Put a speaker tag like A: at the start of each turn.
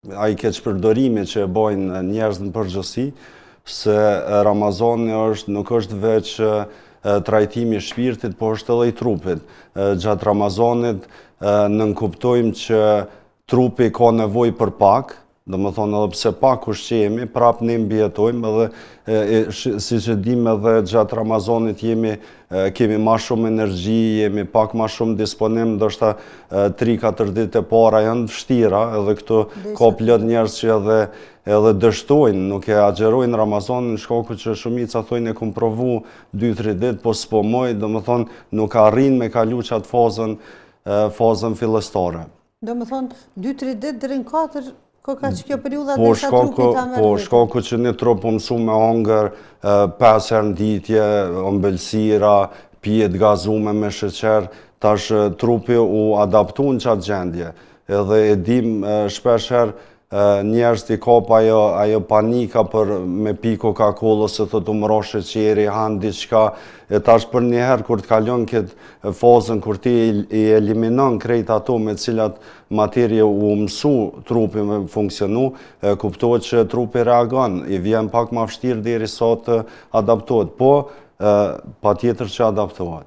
A: ai keqpërdorimi që e bojnë njerëz në përgjithësi, se Ramazani nuk është veç trajtimi i shpirtit, po është edhe i trupit. Gjatë Ramazanit nënkuptojmë që trupi ka nevojë për pak, domethënë edhe pse pak ushqemi, prap ne mbijetojmë edhe siç e dimë edhe gjatë Ramazanit kemi më shumë energji, jemi pak më shumë disponim, ndoshta 3-4 ditë e para janë vështira, edhe këtu ka plot njerëz që edhe dështojnë, nuk e agjerojnë Ramazanin, shkaku që shumica thonë e kam provu 2-3 ditë, po s'po moj, domethënë nuk arrin me kalu çat fazën fillestare.
B: Domethënë 2-3 ditë deri në 4 ka që kjo periudha derisa trupi ta merr.
A: Po shkaku që një trup po mësu me hongër 5 herë në ditje, ëmbëlsira, pijet gazume me sheqer, tash trupi u adaptu në qatë gjendje. Edhe e dim shpesh herë njerëz t'i kap ajo panika për me pi Coca-Cola se thot mro sheqeri, han diçka, e tash për një herë kur t'kalon këtë fazën kur ti i eliminon krejt ato me cilat materje u mësu trupi me funksionu, kuptohet që trupi reagon, i vjen pak ma vështirë derisa të adaptohet, po patjetër që adaptohet.